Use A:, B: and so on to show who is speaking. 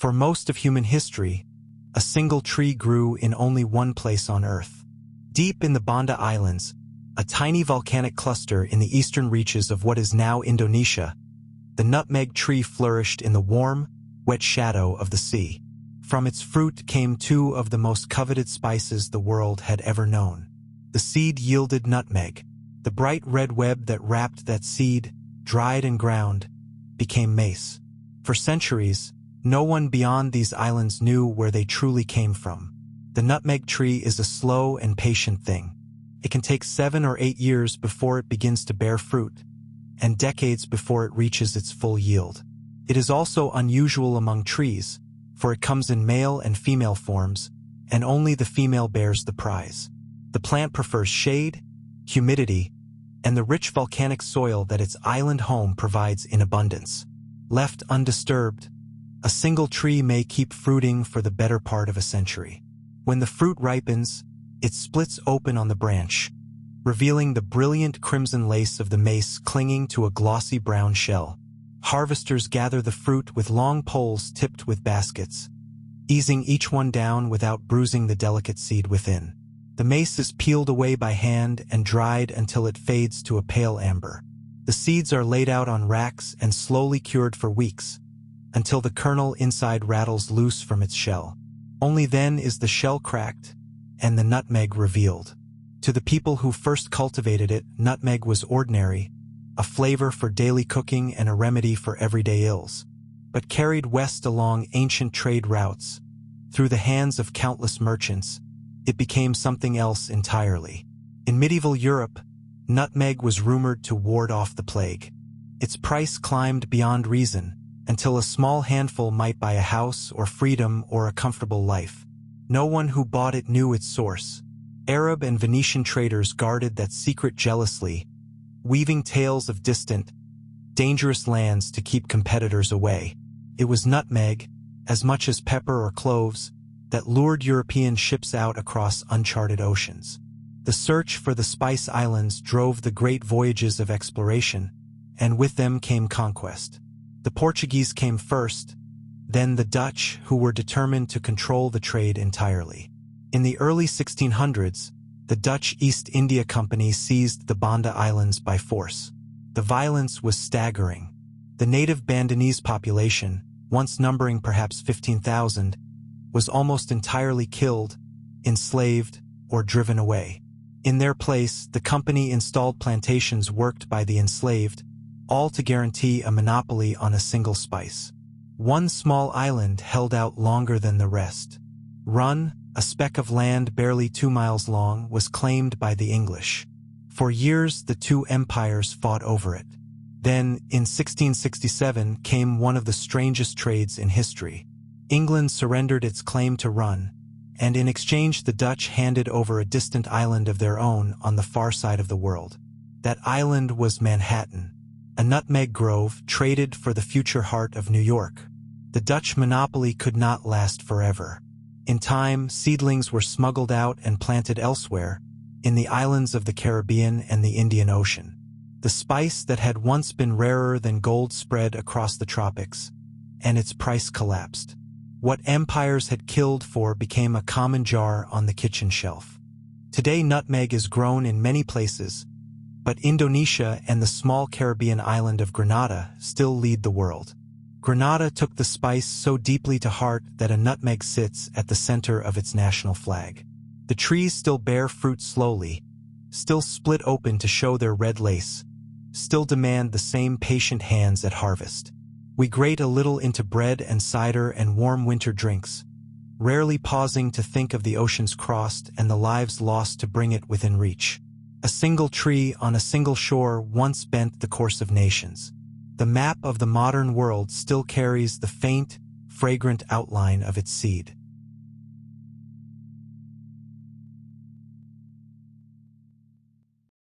A: For most of human history, a single tree grew in only one place on Earth. Deep in the Banda Islands, a tiny volcanic cluster in the eastern reaches of what is now Indonesia, the nutmeg tree flourished in the warm, wet shadow of the sea. From its fruit came two of the most coveted spices the world had ever known. The seed yielded nutmeg. The bright red web that wrapped that seed, dried and ground, became mace. For centuries, no one beyond these islands knew where they truly came from. The nutmeg tree is a slow and patient thing. It can take 7 or 8 years before it begins to bear fruit, and decades before it reaches its full yield. It is also unusual among trees, for it comes in male and female forms, and only the female bears the prize. The plant prefers shade, humidity, and the rich volcanic soil that its island home provides in abundance. Left undisturbed, a single tree may keep fruiting for the better part of a century. When the fruit ripens, it splits open on the branch, revealing the brilliant crimson lace of the mace clinging to a glossy brown shell. Harvesters gather the fruit with long poles tipped with baskets, easing each one down without bruising the delicate seed within. The mace is peeled away by hand and dried until it fades to a pale amber. The seeds are laid out on racks and slowly cured for weeks, until the kernel inside rattles loose from its shell. Only then is the shell cracked and the nutmeg revealed. To the people who first cultivated it, nutmeg was ordinary, a flavor for daily cooking and a remedy for everyday ills. But carried west along ancient trade routes, through the hands of countless merchants, it became something else entirely. In medieval Europe, nutmeg was rumored to ward off the plague. Its price climbed beyond reason, until a small handful might buy a house or freedom or a comfortable life. No one who bought it knew its source. Arab and Venetian traders guarded that secret jealously, weaving tales of distant, dangerous lands to keep competitors away. It was nutmeg, as much as pepper or cloves, that lured European ships out across uncharted oceans. The search for the Spice Islands drove the great voyages of exploration, and with them came conquest. The Portuguese came first, then the Dutch, who were determined to control the trade entirely. In the early 1600s, the Dutch East India Company seized the Banda Islands by force. The violence was staggering. The native Bandanese population, once numbering perhaps 15,000, was almost entirely killed, enslaved, or driven away. In their place, the company installed plantations worked by the enslaved, all to guarantee a monopoly on a single spice. One small island held out longer than the rest. Run, a speck of land barely 2 miles long, was claimed by the English. For years, the two empires fought over it. Then, in 1667, came one of the strangest trades in history. England surrendered its claim to Run, and in exchange the Dutch handed over a distant island of their own on the far side of the world. That island was Manhattan, a nutmeg grove traded for the future heart of New York. The Dutch monopoly could not last forever. In time, seedlings were smuggled out and planted elsewhere, in the islands of the Caribbean and the Indian Ocean. The spice that had once been rarer than gold spread across the tropics, and its price collapsed. What empires had killed for became a common jar on the kitchen shelf. Today, nutmeg is grown in many places, but Indonesia and the small Caribbean island of Grenada still lead the world. Grenada took the spice so deeply to heart that a nutmeg sits at the center of its national flag. The trees still bear fruit slowly, still split open to show their red lace, still demand the same patient hands at harvest. We grate a little into bread and cider and warm winter drinks, rarely pausing to think of the oceans crossed and the lives lost to bring it within reach. A single tree on a single shore once bent the course of nations. The map of the modern world still carries the faint, fragrant outline of its seed.